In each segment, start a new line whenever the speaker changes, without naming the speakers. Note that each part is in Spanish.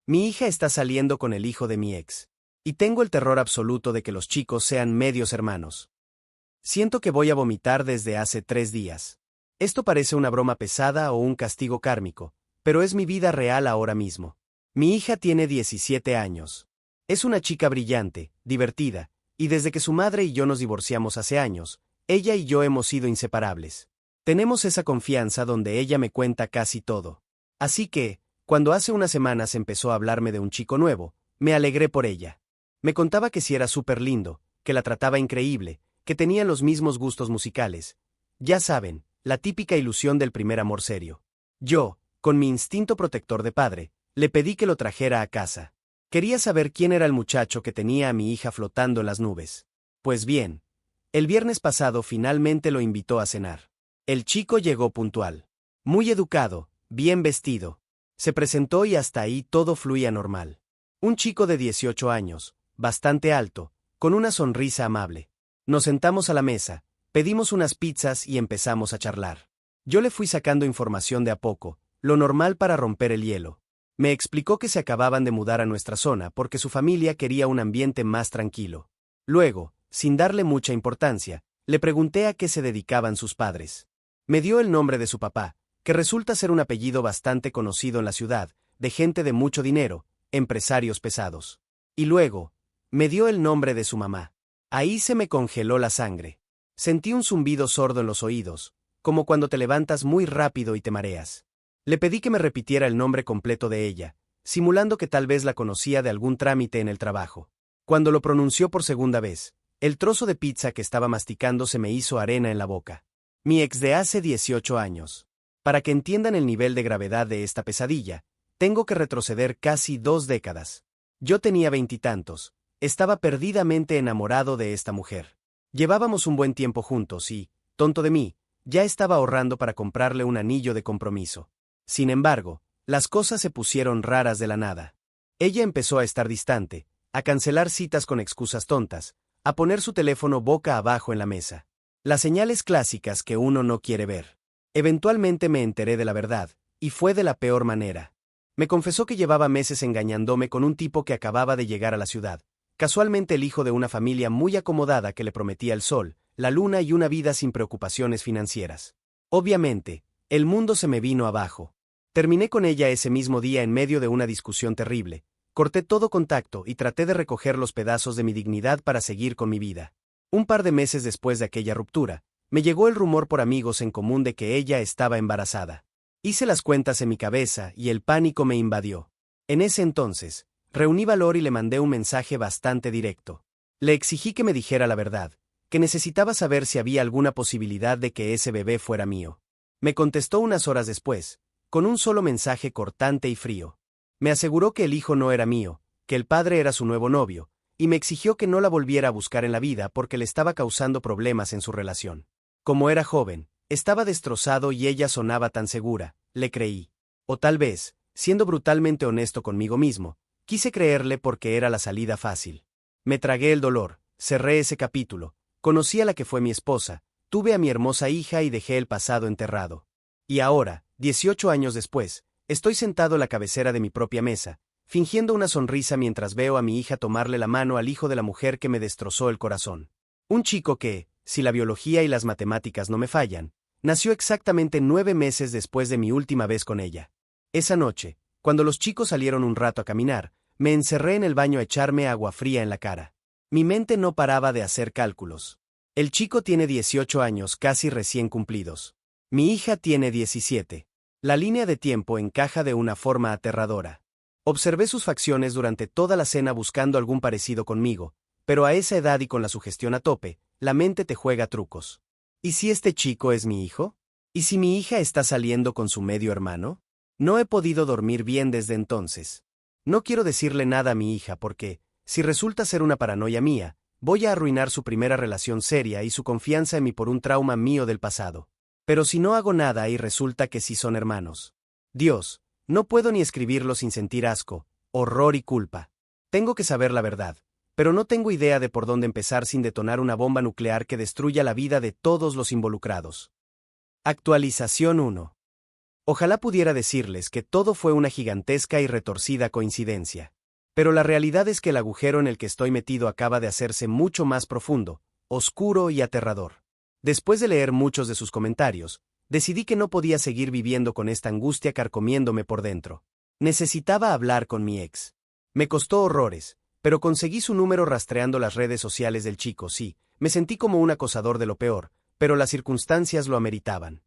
Mi hija está saliendo con el hijo de mi ex. Y tengo el terror absoluto de que los chicos sean medios hermanos. Siento que voy a vomitar desde hace 3 días. Esto parece una broma pesada o un castigo kármico, pero es mi vida real ahora mismo. Mi hija tiene 17 años. Es una chica brillante, divertida, y desde que su madre y yo nos divorciamos hace años, ella y yo hemos sido inseparables. Tenemos esa confianza donde ella me cuenta casi todo. Así que, cuando hace unas semanas empezó a hablarme de un chico nuevo, me alegré por ella. Me contaba que sí era súper lindo, que la trataba increíble, que tenía los mismos gustos musicales. Ya saben, la típica ilusión del primer amor serio. Yo, con mi instinto protector de padre, le pedí que lo trajera a casa. Quería saber quién era el muchacho que tenía a mi hija flotando en las nubes. Pues bien, el viernes pasado finalmente lo invitó a cenar. El chico llegó puntual. Muy educado, bien vestido. Se presentó y hasta ahí todo fluía normal. Un chico de 18 años, bastante alto, con una sonrisa amable. Nos sentamos a la mesa, pedimos unas pizzas y empezamos a charlar. Yo le fui sacando información de a poco, lo normal para romper el hielo. Me explicó que se acababan de mudar a nuestra zona porque su familia quería un ambiente más tranquilo. Luego, sin darle mucha importancia, le pregunté a qué se dedicaban sus padres. Me dio el nombre de su papá, que resulta ser un apellido bastante conocido en la ciudad, de gente de mucho dinero, empresarios pesados. Y luego, me dio el nombre de su mamá. Ahí se me congeló la sangre. Sentí un zumbido sordo en los oídos, como cuando te levantas muy rápido y te mareas. Le pedí que me repitiera el nombre completo de ella, simulando que tal vez la conocía de algún trámite en el trabajo. Cuando lo pronunció por segunda vez, el trozo de pizza que estaba masticando se me hizo arena en la boca. Mi ex de hace 18 años. Para que entiendan el nivel de gravedad de esta pesadilla, tengo que retroceder casi 2 décadas. Yo tenía 20 y tantos, estaba perdidamente enamorado de esta mujer. Llevábamos un buen tiempo juntos y, tonto de mí, ya estaba ahorrando para comprarle un anillo de compromiso. Sin embargo, las cosas se pusieron raras de la nada. Ella empezó a estar distante, a cancelar citas con excusas tontas, a poner su teléfono boca abajo en la mesa. Las señales clásicas que uno no quiere ver. Eventualmente me enteré de la verdad, y fue de la peor manera. Me confesó que llevaba meses engañándome con un tipo que acababa de llegar a la ciudad, casualmente el hijo de una familia muy acomodada que le prometía el sol, la luna y una vida sin preocupaciones financieras. Obviamente, el mundo se me vino abajo. Terminé con ella ese mismo día en medio de una discusión terrible. Corté todo contacto y traté de recoger los pedazos de mi dignidad para seguir con mi vida. Un par de meses después de aquella ruptura, me llegó el rumor por amigos en común de que ella estaba embarazada. Hice las cuentas en mi cabeza y el pánico me invadió. En ese entonces, reuní valor y le mandé un mensaje bastante directo. Le exigí que me dijera la verdad, que necesitaba saber si había alguna posibilidad de que ese bebé fuera mío. Me contestó unas horas después, con un solo mensaje cortante y frío. Me aseguró que el hijo no era mío, que el padre era su nuevo novio, y me exigió que no la volviera a buscar en la vida porque le estaba causando problemas en su relación. Como era joven, estaba destrozado y ella sonaba tan segura, le creí. O tal vez, siendo brutalmente honesto conmigo mismo, quise creerle porque era la salida fácil. Me tragué el dolor, cerré ese capítulo, conocí a la que fue mi esposa, tuve a mi hermosa hija y dejé el pasado enterrado. Y ahora, 18 años después, estoy sentado a la cabecera de mi propia mesa, fingiendo una sonrisa mientras veo a mi hija tomarle la mano al hijo de la mujer que me destrozó el corazón. Un chico que, si la biología y las matemáticas no me fallan, nació exactamente 9 meses después de mi última vez con ella. Esa noche, cuando los chicos salieron un rato a caminar, me encerré en el baño a echarme agua fría en la cara. Mi mente no paraba de hacer cálculos. El chico tiene 18 años casi recién cumplidos. Mi hija tiene 17. La línea de tiempo encaja de una forma aterradora. Observé sus facciones durante toda la cena buscando algún parecido conmigo, pero a esa edad y con la sugestión a tope, la mente te juega trucos. ¿Y si este chico es mi hijo? ¿Y si mi hija está saliendo con su medio hermano? No he podido dormir bien desde entonces. No quiero decirle nada a mi hija porque, si resulta ser una paranoia mía, voy a arruinar su primera relación seria y su confianza en mí por un trauma mío del pasado. Pero si no hago nada y resulta que sí son hermanos. Dios, no puedo ni escribirlo sin sentir asco, horror y culpa. Tengo que saber la verdad, pero no tengo idea de por dónde empezar sin detonar una bomba nuclear que destruya la vida de todos los involucrados. Actualización 1. Ojalá pudiera decirles que todo fue una gigantesca y retorcida coincidencia. Pero la realidad es que el agujero en el que estoy metido acaba de hacerse mucho más profundo, oscuro y aterrador. Después de leer muchos de sus comentarios, decidí que no podía seguir viviendo con esta angustia carcomiéndome por dentro. Necesitaba hablar con mi ex. Me costó horrores, pero conseguí su número rastreando las redes sociales del chico. Sí, me sentí como un acosador de lo peor, pero las circunstancias lo ameritaban.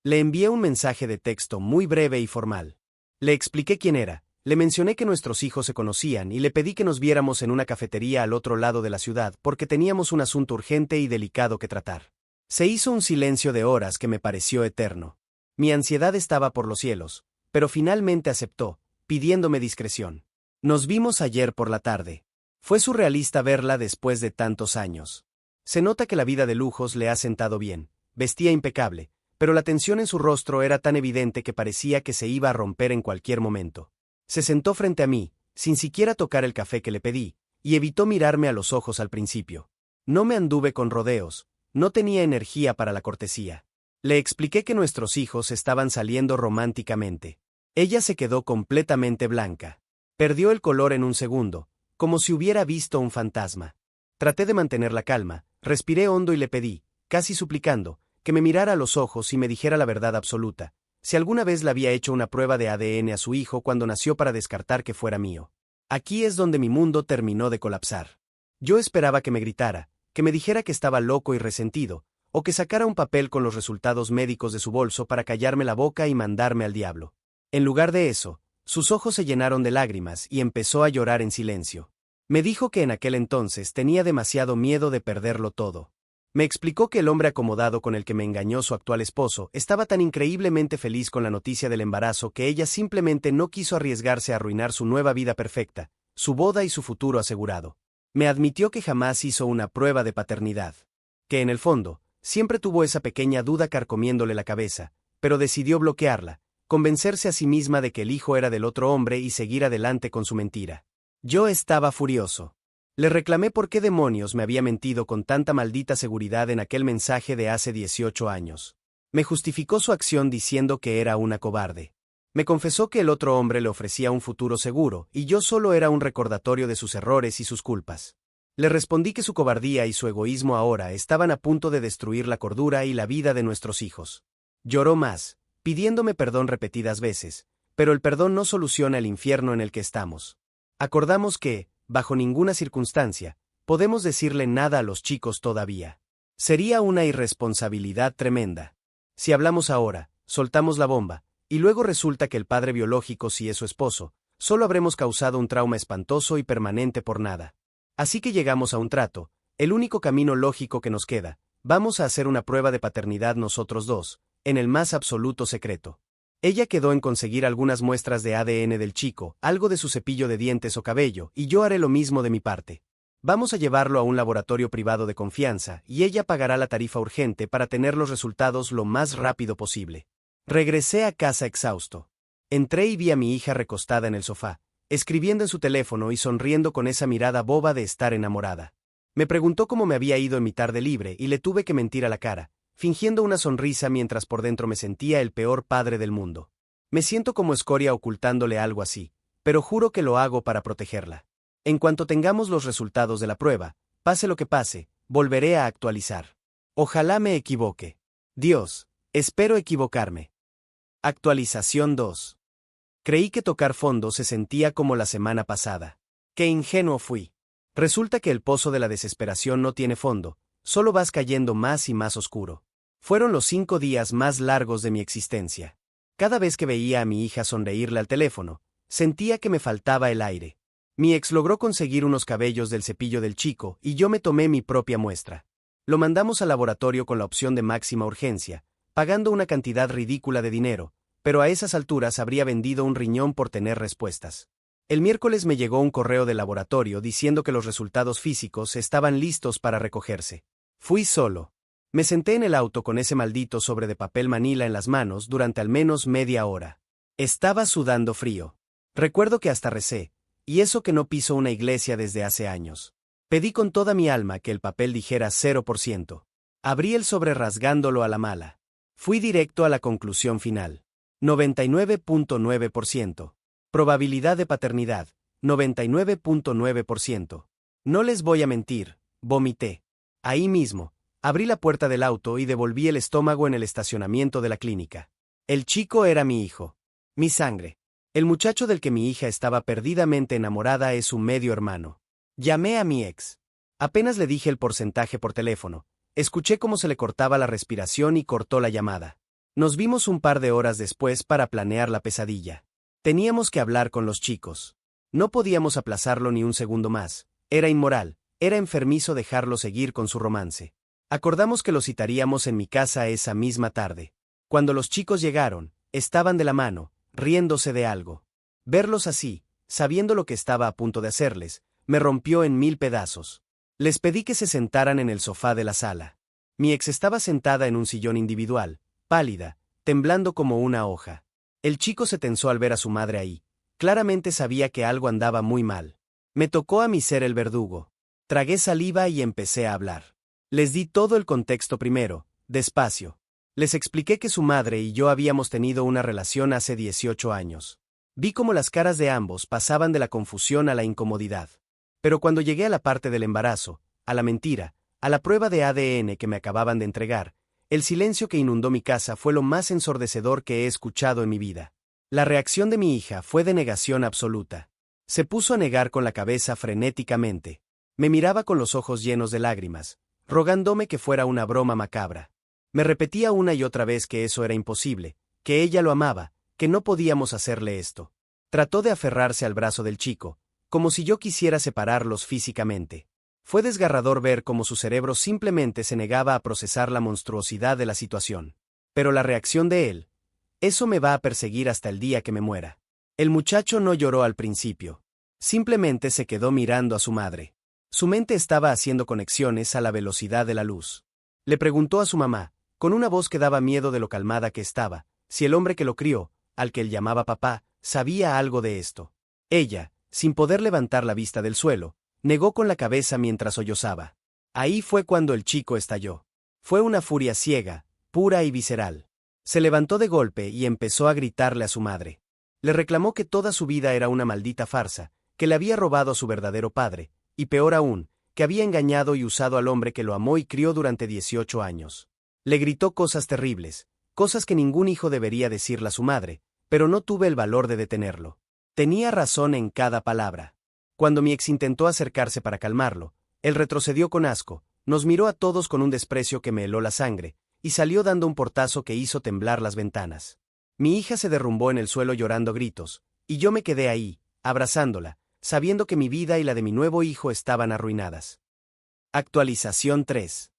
Le envié un mensaje de texto muy breve y formal. Le expliqué quién era, le mencioné que nuestros hijos se conocían y le pedí que nos viéramos en una cafetería al otro lado de la ciudad porque teníamos un asunto urgente y delicado que tratar. Se hizo un silencio de horas que me pareció eterno. Mi ansiedad estaba por los cielos, pero finalmente aceptó, pidiéndome discreción. Nos vimos ayer por la tarde. Fue surrealista verla después de tantos años. Se nota que la vida de lujos le ha sentado bien, vestía impecable, pero la tensión en su rostro era tan evidente que parecía que se iba a romper en cualquier momento. Se sentó frente a mí, sin siquiera tocar el café que le pedí, y evitó mirarme a los ojos al principio. No me anduve con rodeos, no tenía energía para la cortesía. Le expliqué que nuestros hijos estaban saliendo románticamente. Ella se quedó completamente blanca. Perdió el color en un segundo, como si hubiera visto un fantasma. Traté de mantener la calma, respiré hondo y le pedí, casi suplicando, que me mirara a los ojos y me dijera la verdad absoluta, si alguna vez le había hecho una prueba de ADN a su hijo cuando nació para descartar que fuera mío. Aquí es donde mi mundo terminó de colapsar. Yo esperaba que me gritara, que me dijera que estaba loco y resentido, o que sacara un papel con los resultados médicos de su bolso para callarme la boca y mandarme al diablo. En lugar de eso, sus ojos se llenaron de lágrimas y empezó a llorar en silencio. Me dijo que en aquel entonces tenía demasiado miedo de perderlo todo. Me explicó que el hombre acomodado con el que me engañó su actual esposo estaba tan increíblemente feliz con la noticia del embarazo que ella simplemente no quiso arriesgarse a arruinar su nueva vida perfecta, su boda y su futuro asegurado. Me admitió que jamás hizo una prueba de paternidad, que en el fondo, siempre tuvo esa pequeña duda carcomiéndole la cabeza, pero decidió bloquearla, convencerse a sí misma de que el hijo era del otro hombre y seguir adelante con su mentira. Yo estaba furioso. Le reclamé por qué demonios me había mentido con tanta maldita seguridad en aquel mensaje de hace 18 años. Me justificó su acción diciendo que era una cobarde. Me confesó que el otro hombre le ofrecía un futuro seguro y yo solo era un recordatorio de sus errores y sus culpas. Le respondí que su cobardía y su egoísmo ahora estaban a punto de destruir la cordura y la vida de nuestros hijos. Lloró más, pidiéndome perdón repetidas veces, pero el perdón no soluciona el infierno en el que estamos. Acordamos que, bajo ninguna circunstancia, podemos decirle nada a los chicos todavía. Sería una irresponsabilidad tremenda. Si hablamos ahora, soltamos la bomba, y luego resulta que el padre biológico sí es su esposo, solo habremos causado un trauma espantoso y permanente por nada. Así que llegamos a un trato, el único camino lógico que nos queda, vamos a hacer una prueba de paternidad nosotros dos, en el más absoluto secreto. Ella quedó en conseguir algunas muestras de ADN del chico, algo de su cepillo de dientes o cabello, y yo haré lo mismo de mi parte. Vamos a llevarlo a un laboratorio privado de confianza, y ella pagará la tarifa urgente para tener los resultados lo más rápido posible. Regresé a casa exhausto. Entré y vi a mi hija recostada en el sofá, escribiendo en su teléfono y sonriendo con esa mirada boba de estar enamorada. Me preguntó cómo me había ido en mi tarde libre y le tuve que mentir a la cara, fingiendo una sonrisa mientras por dentro me sentía el peor padre del mundo. Me siento como escoria ocultándole algo así, pero juro que lo hago para protegerla. En cuanto tengamos los resultados de la prueba, pase lo que pase, volveré a actualizar. Ojalá me equivoque. Dios, espero equivocarme. Actualización 2. Creí que tocar fondo se sentía como la semana pasada. Qué ingenuo fui. Resulta que el pozo de la desesperación no tiene fondo, solo vas cayendo más y más oscuro. Fueron los 5 días más largos de mi existencia. Cada vez que veía a mi hija sonreírle al teléfono, sentía que me faltaba el aire. Mi ex logró conseguir unos cabellos del cepillo del chico y yo me tomé mi propia muestra. Lo mandamos al laboratorio con la opción de máxima urgencia, pagando una cantidad ridícula de dinero, pero a esas alturas habría vendido un riñón por tener respuestas. El miércoles me llegó un correo del laboratorio diciendo que los resultados físicos estaban listos para recogerse. Fui solo. Me senté en el auto con ese maldito sobre de papel manila en las manos durante al menos media hora. Estaba sudando frío. Recuerdo que hasta recé, y eso que no piso una iglesia desde hace años. Pedí con toda mi alma que el papel dijera 0%. Abrí el sobre rasgándolo a la mala. Fui directo a la conclusión final. 99.9%. Probabilidad de paternidad, 99.9%. No les voy a mentir, vomité. Ahí mismo, abrí la puerta del auto y devolví el estómago en el estacionamiento de la clínica. El chico era mi hijo. Mi sangre. El muchacho del que mi hija estaba perdidamente enamorada es su medio hermano. Llamé a mi ex. Apenas le dije el porcentaje por teléfono. Escuché cómo se le cortaba la respiración y cortó la llamada. Nos vimos un par de horas después para planear la pesadilla. Teníamos que hablar con los chicos. No podíamos aplazarlo ni un segundo más. Era inmoral, era enfermizo dejarlo seguir con su romance. Acordamos que lo citaríamos en mi casa esa misma tarde. Cuando los chicos llegaron, estaban de la mano, riéndose de algo. Verlos así, sabiendo lo que estaba a punto de hacerles, me rompió en 1000 pedazos. Les pedí que se sentaran en el sofá de la sala. Mi ex estaba sentada en un sillón individual, pálida, temblando como una hoja. El chico se tensó al ver a su madre ahí. Claramente sabía que algo andaba muy mal. Me tocó a mí ser el verdugo. Tragué saliva y empecé a hablar. Les di todo el contexto primero, despacio. Les expliqué que su madre y yo habíamos tenido una relación hace 18 años. Vi cómo las caras de ambos pasaban de la confusión a la incomodidad. Pero cuando llegué a la parte del embarazo, a la mentira, a la prueba de ADN que me acababan de entregar, el silencio que inundó mi casa fue lo más ensordecedor que he escuchado en mi vida. La reacción de mi hija fue de negación absoluta. Se puso a negar con la cabeza frenéticamente. Me miraba con los ojos llenos de lágrimas, rogándome que fuera una broma macabra. Me repetía una y otra vez que eso era imposible, que ella lo amaba, que no podíamos hacerle esto. Trató de aferrarse al brazo del chico, como si yo quisiera separarlos físicamente. Fue desgarrador ver cómo su cerebro simplemente se negaba a procesar la monstruosidad de la situación. Pero la reacción de él, eso me va a perseguir hasta el día que me muera. El muchacho no lloró al principio. Simplemente se quedó mirando a su madre. Su mente estaba haciendo conexiones a la velocidad de la luz. Le preguntó a su mamá, con una voz que daba miedo de lo calmada que estaba, si el hombre que lo crió, al que él llamaba papá, sabía algo de esto. Ella, sin poder levantar la vista del suelo, negó con la cabeza mientras sollozaba. Ahí fue cuando el chico estalló. Fue una furia ciega, pura y visceral. Se levantó de golpe y empezó a gritarle a su madre. Le reclamó que toda su vida era una maldita farsa, que le había robado a su verdadero padre, y peor aún, que había engañado y usado al hombre que lo amó y crió durante 18 años. Le gritó cosas terribles, cosas que ningún hijo debería decirle a su madre, pero no tuve el valor de detenerlo. Tenía razón en cada palabra. Cuando mi ex intentó acercarse para calmarlo, él retrocedió con asco, nos miró a todos con un desprecio que me heló la sangre, y salió dando un portazo que hizo temblar las ventanas. Mi hija se derrumbó en el suelo llorando gritos, y yo me quedé ahí, abrazándola, sabiendo que mi vida y la de mi nuevo hijo estaban arruinadas. Actualización 3.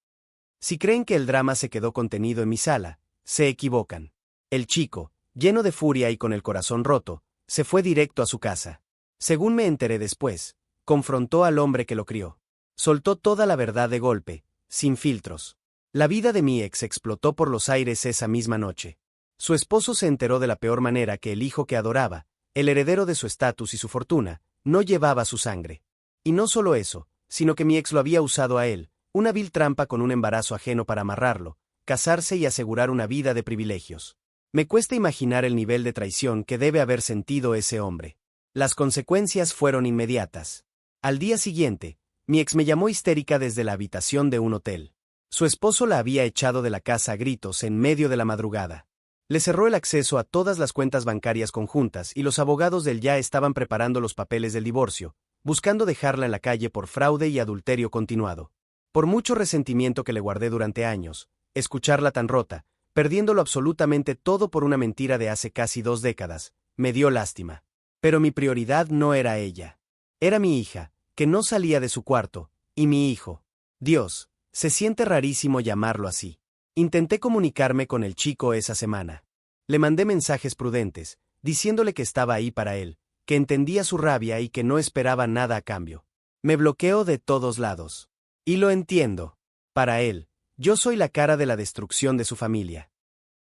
Si creen que el drama se quedó contenido en mi sala, se equivocan. El chico, lleno de furia y con el corazón roto, se fue directo a su casa. Según me enteré después, confrontó al hombre que lo crió. Soltó toda la verdad de golpe, sin filtros. La vida de mi ex explotó por los aires esa misma noche. Su esposo se enteró de la peor manera que el hijo que adoraba, el heredero de su estatus y su fortuna, no llevaba su sangre. Y no solo eso, sino que mi ex lo había usado a él, una vil trampa con un embarazo ajeno para amarrarlo, casarse y asegurar una vida de privilegios. Me cuesta imaginar el nivel de traición que debe haber sentido ese hombre. Las consecuencias fueron inmediatas. Al día siguiente, mi ex me llamó histérica desde la habitación de un hotel. Su esposo la había echado de la casa a gritos en medio de la madrugada. Le cerró el acceso a todas las cuentas bancarias conjuntas y los abogados del ya estaban preparando los papeles del divorcio, buscando dejarla en la calle por fraude y adulterio continuado. Por mucho resentimiento que le guardé durante años, escucharla tan rota, perdiéndolo absolutamente todo por una mentira de hace casi 2 décadas, me dio lástima. Pero mi prioridad no era ella. Era mi hija, que no salía de su cuarto, y mi hijo. Dios, se siente rarísimo llamarlo así. Intenté comunicarme con el chico esa semana. Le mandé mensajes prudentes, diciéndole que estaba ahí para él, que entendía su rabia y que no esperaba nada a cambio. Me bloqueó de todos lados. Y lo entiendo. Para él, yo soy la cara de la destrucción de su familia.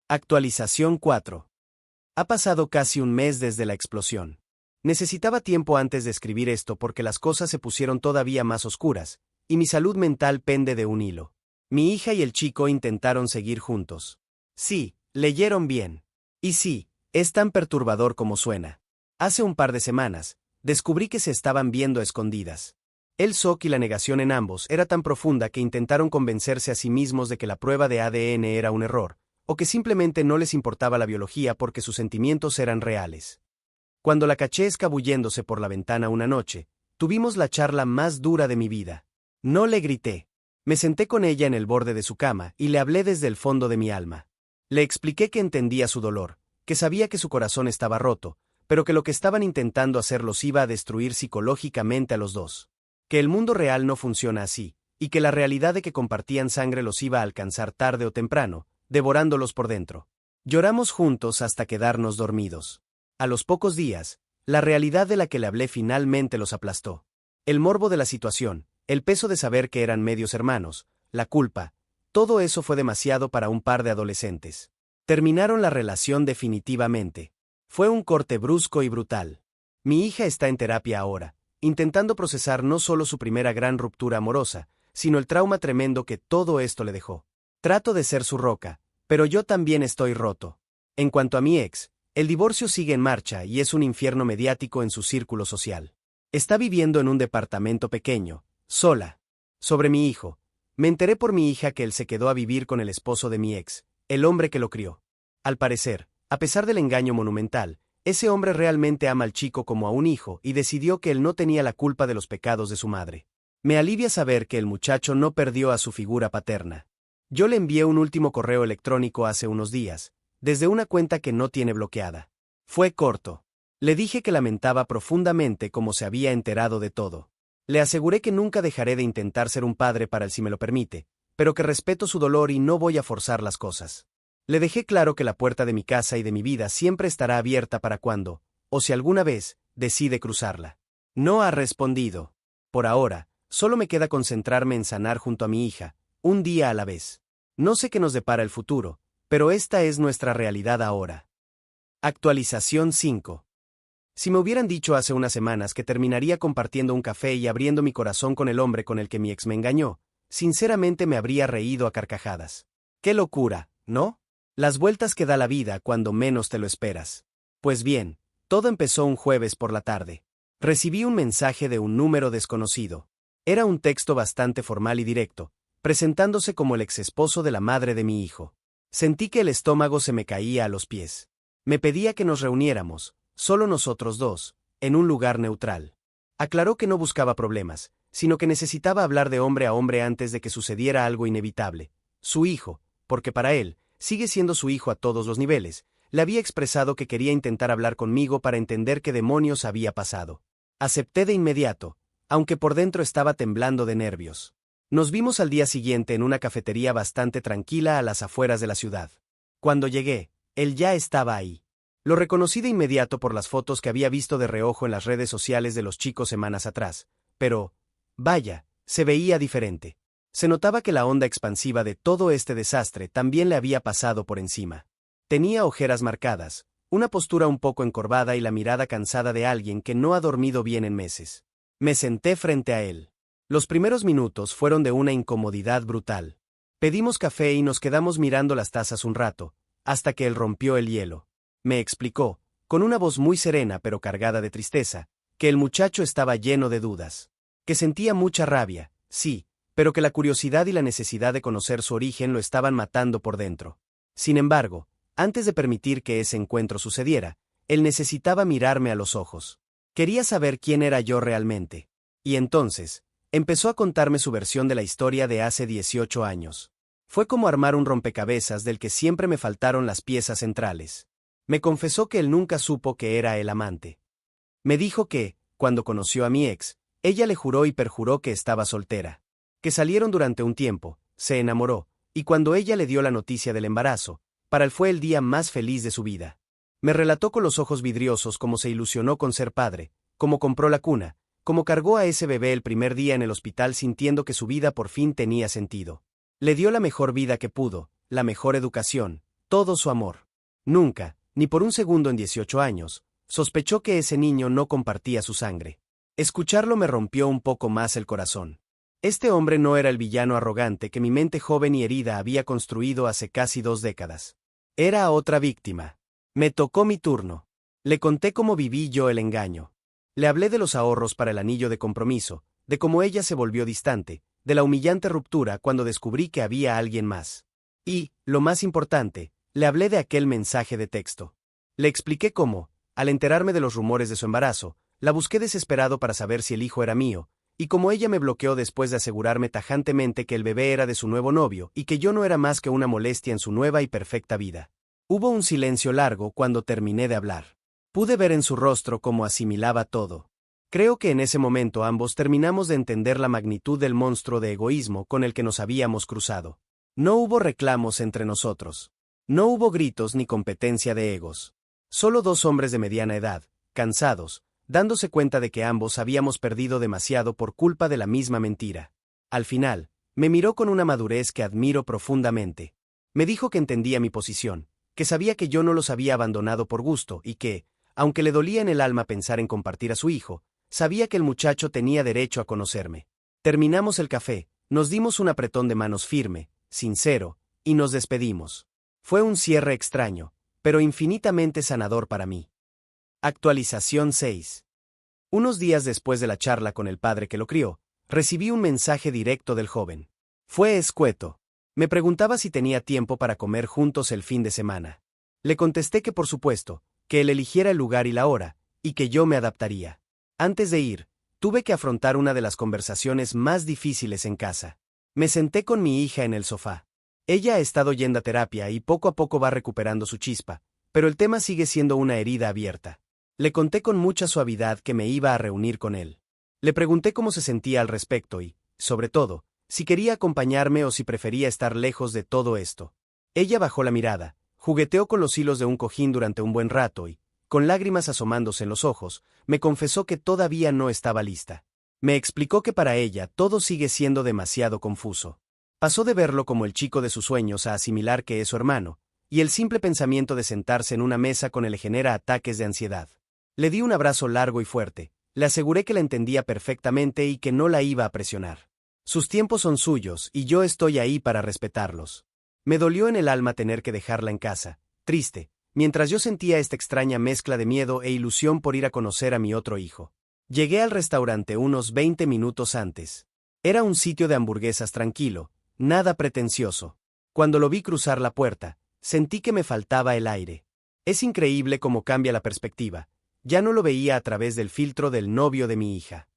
Actualización 4. Ha pasado casi un mes desde la explosión. Necesitaba tiempo antes de escribir esto porque las cosas se pusieron todavía más oscuras, y mi salud mental pende de un hilo. Mi hija y el chico intentaron seguir juntos. Sí, leyeron bien. Y sí, Es tan perturbador como suena. Hace un par de semanas, descubrí que se estaban viendo a escondidas. El shock y la negación en ambos era tan profunda que intentaron convencerse a sí mismos de que la prueba de ADN era un error, o que simplemente no les importaba la biología porque sus sentimientos eran reales. Cuando la caché escabulléndose por la ventana una noche, tuvimos la charla más dura de mi vida. No le grité. Me senté con ella en el borde de su cama y le hablé desde el fondo de mi alma. Le expliqué que entendía su dolor, que sabía que su corazón estaba roto, pero que lo que estaban intentando hacer los iba a destruir psicológicamente a los dos. Que el mundo real no funciona así, y que la realidad de que compartían sangre los iba a alcanzar tarde o temprano, devorándolos por dentro. Lloramos juntos hasta quedarnos dormidos. A los pocos días, la realidad de la que le hablé finalmente los aplastó. El morbo de la situación, el peso de saber que eran medios hermanos, la culpa, todo eso fue demasiado para un par de adolescentes. Terminaron la relación definitivamente. Fue un corte brusco y brutal. Mi hija está en terapia ahora, intentando procesar no solo su primera gran ruptura amorosa, sino el trauma tremendo que todo esto le dejó. Trato de ser su roca, pero yo también estoy roto. En cuanto a mi ex, el divorcio sigue en marcha y es un infierno mediático en su círculo social. Está viviendo en un departamento pequeño, sola. Sobre mi hijo, me enteré por mi hija que él se quedó a vivir con el esposo de mi ex, el hombre que lo crió. Al parecer, a pesar del engaño monumental, ese hombre realmente ama al chico como a un hijo y decidió que él no tenía la culpa de los pecados de su madre. Me alivia saber que el muchacho no perdió a su figura paterna. Yo le envié un último correo electrónico hace unos días, desde una cuenta que no tiene bloqueada. Fue corto. Le dije que lamentaba profundamente cómo se había enterado de todo. Le aseguré que nunca dejaré de intentar ser un padre para él si me lo permite, pero que respeto su dolor y no voy a forzar las cosas. Le dejé claro que la puerta de mi casa y de mi vida siempre estará abierta para cuando, o si alguna vez, decide cruzarla. No ha respondido. Por ahora, solo me queda concentrarme en sanar junto a mi hija, un día a la vez. No sé qué nos depara el futuro, pero esta es nuestra realidad ahora. Actualización 5. Si me hubieran dicho hace unas semanas que terminaría compartiendo un café y abriendo mi corazón con el hombre con el que mi ex me engañó, sinceramente me habría reído a carcajadas. ¡Qué locura!, ¿no? Las vueltas que da la vida cuando menos te lo esperas. Pues bien, todo empezó un jueves por la tarde. Recibí un mensaje de un número desconocido. Era un texto bastante formal y directo, presentándose como el exesposo de la madre de mi hijo. Sentí que el estómago se me caía a los pies. Me pedía que nos reuniéramos, solo nosotros dos, en un lugar neutral. Aclaró que no buscaba problemas, sino que necesitaba hablar de hombre a hombre antes de que sucediera algo inevitable. Su hijo, porque para él, sigue siendo su hijo a todos los niveles, le había expresado que quería intentar hablar conmigo para entender qué demonios había pasado. Acepté de inmediato, aunque por dentro estaba temblando de nervios. Nos vimos al día siguiente en una cafetería bastante tranquila a las afueras de la ciudad. Cuando llegué, él ya estaba ahí. Lo reconocí de inmediato por las fotos que había visto de reojo en las redes sociales de los chicos semanas atrás, pero, vaya, se veía diferente. Se notaba que la onda expansiva de todo este desastre también le había pasado por encima. Tenía ojeras marcadas, una postura un poco encorvada y la mirada cansada de alguien que no ha dormido bien en meses. Me senté frente a él. Los primeros minutos fueron de una incomodidad brutal. Pedimos café y nos quedamos mirando las tazas un rato, hasta que él rompió el hielo. Me explicó, con una voz muy serena pero cargada de tristeza, que el muchacho estaba lleno de dudas. Que sentía mucha rabia, sí, pero que la curiosidad y la necesidad de conocer su origen lo estaban matando por dentro. Sin embargo, antes de permitir que ese encuentro sucediera, él necesitaba mirarme a los ojos. Quería saber quién era yo realmente. Y entonces, empezó a contarme su versión de la historia de hace 18 años. Fue como armar un rompecabezas del que siempre me faltaron las piezas centrales. Me confesó que él nunca supo que era el amante. Me dijo que, cuando conoció a mi ex, ella le juró y perjuró que estaba soltera. Que salieron durante un tiempo, se enamoró, y cuando ella le dio la noticia del embarazo, para él fue el día más feliz de su vida. Me relató con los ojos vidriosos cómo se ilusionó con ser padre, cómo compró la cuna, cómo cargó a ese bebé el primer día en el hospital sintiendo que su vida por fin tenía sentido. Le dio la mejor vida que pudo, la mejor educación, todo su amor. Nunca, ni por un segundo en 18 años, sospechó que ese niño no compartía su sangre. Escucharlo me rompió un poco más el corazón. Este hombre no era el villano arrogante que mi mente joven y herida había construido hace casi 2 décadas. Era otra víctima. Me tocó mi turno. Le conté cómo viví yo el engaño. Le hablé de los ahorros para el anillo de compromiso, de cómo ella se volvió distante, de la humillante ruptura cuando descubrí que había alguien más. Y, lo más importante, le hablé de aquel mensaje de texto. Le expliqué cómo, al enterarme de los rumores de su embarazo, la busqué desesperado para saber si el hijo era mío, y cómo ella me bloqueó después de asegurarme tajantemente que el bebé era de su nuevo novio y que yo no era más que una molestia en su nueva y perfecta vida. Hubo un silencio largo cuando terminé de hablar. Pude ver en su rostro cómo asimilaba todo. Creo que en ese momento ambos terminamos de entender la magnitud del monstruo de egoísmo con el que nos habíamos cruzado. No hubo reclamos entre nosotros. No hubo gritos ni competencia de egos. Solo dos hombres de mediana edad, cansados, dándose cuenta de que ambos habíamos perdido demasiado por culpa de la misma mentira. Al final, me miró con una madurez que admiro profundamente. Me dijo que entendía mi posición, que sabía que yo no los había abandonado por gusto y que, aunque le dolía en el alma pensar en compartir a su hijo, sabía que el muchacho tenía derecho a conocerme. Terminamos el café, nos dimos un apretón de manos firme, sincero, y nos despedimos. Fue un cierre extraño, pero infinitamente sanador para mí. Actualización 6. Unos días después de la charla con el padre que lo crió, recibí un mensaje directo del joven. Fue escueto. Me preguntaba si tenía tiempo para comer juntos el fin de semana. Le contesté que por supuesto, que él eligiera el lugar y la hora, y que yo me adaptaría. Antes de ir, tuve que afrontar una de las conversaciones más difíciles en casa. Me senté con mi hija en el sofá. Ella ha estado yendo a terapia y poco a poco va recuperando su chispa, pero el tema sigue siendo una herida abierta. Le conté con mucha suavidad que me iba a reunir con él. Le pregunté cómo se sentía al respecto y, sobre todo, si quería acompañarme o si prefería estar lejos de todo esto. Ella bajó la mirada, jugueteó con los hilos de un cojín durante un buen rato y, con lágrimas asomándose en los ojos, me confesó que todavía no estaba lista. Me explicó que para ella todo sigue siendo demasiado confuso. Pasó de verlo como el chico de sus sueños a asimilar que es su hermano, y el simple pensamiento de sentarse en una mesa con él le genera ataques de ansiedad. Le di un abrazo largo y fuerte, le aseguré que la entendía perfectamente y que no la iba a presionar. Sus tiempos son suyos y yo estoy ahí para respetarlos. Me dolió en el alma tener que dejarla en casa, triste, mientras yo sentía esta extraña mezcla de miedo e ilusión por ir a conocer a mi otro hijo. Llegué al restaurante unos 20 minutos antes. Era un sitio de hamburguesas tranquilo, nada pretencioso. Cuando lo vi cruzar la puerta, sentí que me faltaba el aire. Es increíble cómo cambia la perspectiva. Ya no lo veía a través del filtro del novio de mi hija.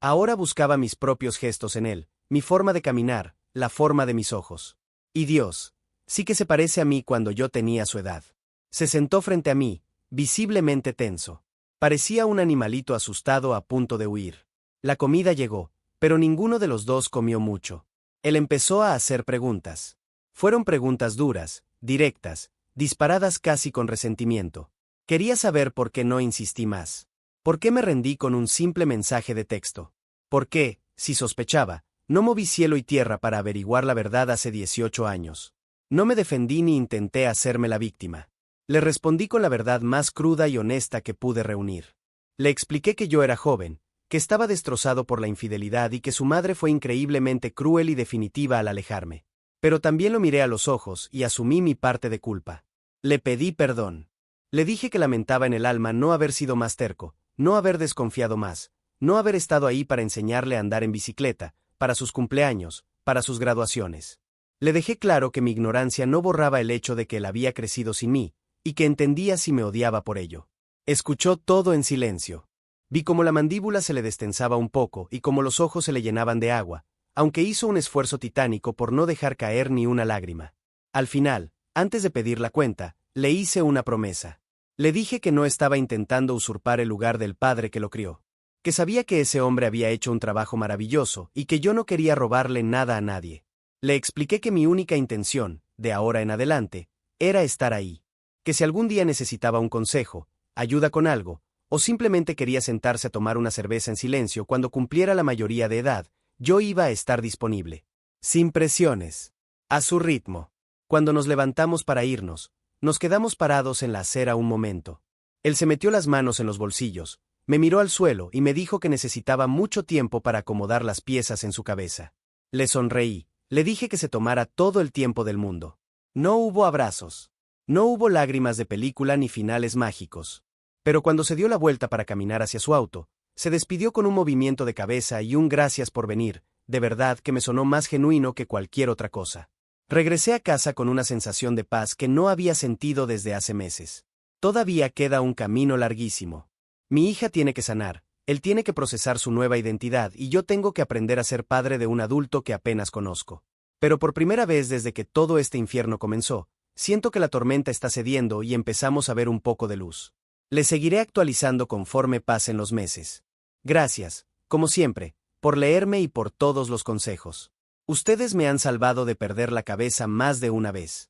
Ahora buscaba mis propios gestos en él, mi forma de caminar, la forma de mis ojos. Y Dios, sí que se parece a mí cuando yo tenía su edad. Se sentó frente a mí, visiblemente tenso. Parecía un animalito asustado a punto de huir. La comida llegó, pero ninguno de los dos comió mucho. Él empezó a hacer preguntas. Fueron preguntas duras, directas, disparadas casi con resentimiento. Quería saber por qué no insistí más. ¿Por qué me rendí con un simple mensaje de texto? ¿Por qué, si sospechaba, no moví cielo y tierra para averiguar la verdad hace 18 años? No me defendí ni intenté hacerme la víctima. Le respondí con la verdad más cruda y honesta que pude reunir. Le expliqué que yo era joven, que estaba destrozado por la infidelidad y que su madre fue increíblemente cruel y definitiva al alejarme. Pero también lo miré a los ojos y asumí mi parte de culpa. Le pedí perdón. Le dije que lamentaba en el alma no haber sido más terco, no haber desconfiado más, no haber estado ahí para enseñarle a andar en bicicleta, para sus cumpleaños, para sus graduaciones. Le dejé claro que mi ignorancia no borraba el hecho de que él había crecido sin mí, y que entendía si me odiaba por ello. Escuchó todo en silencio. Vi cómo la mandíbula se le destensaba un poco y cómo los ojos se le llenaban de agua, aunque hizo un esfuerzo titánico por no dejar caer ni una lágrima. Al final, antes de pedir la cuenta, le hice una promesa. Le dije que no estaba intentando usurpar el lugar del padre que lo crió, que sabía que ese hombre había hecho un trabajo maravilloso y que yo no quería robarle nada a nadie. Le expliqué que mi única intención, de ahora en adelante, era estar ahí, que si algún día necesitaba un consejo, ayuda con algo, o simplemente quería sentarse a tomar una cerveza en silencio cuando cumpliera la mayoría de edad, yo iba a estar disponible. Sin presiones. A su ritmo. Cuando nos levantamos para irnos, nos quedamos parados en la acera un momento. Él se metió las manos en los bolsillos, me miró al suelo y me dijo que necesitaba mucho tiempo para acomodar las piezas en su cabeza. Le sonreí, le dije que se tomara todo el tiempo del mundo. No hubo abrazos. No hubo lágrimas de película ni finales mágicos. Pero cuando se dio la vuelta para caminar hacia su auto, se despidió con un movimiento de cabeza y un gracias por venir, de verdad que me sonó más genuino que cualquier otra cosa. Regresé a casa con una sensación de paz que no había sentido desde hace meses. Todavía queda un camino larguísimo. Mi hija tiene que sanar, él tiene que procesar su nueva identidad y yo tengo que aprender a ser padre de un adulto que apenas conozco. Pero por primera vez desde que todo este infierno comenzó, siento que la tormenta está cediendo y empezamos a ver un poco de luz. Le seguiré actualizando conforme pasen los meses. Gracias, como siempre, por leerme y por todos los consejos. Ustedes me han salvado de perder la cabeza más de una vez.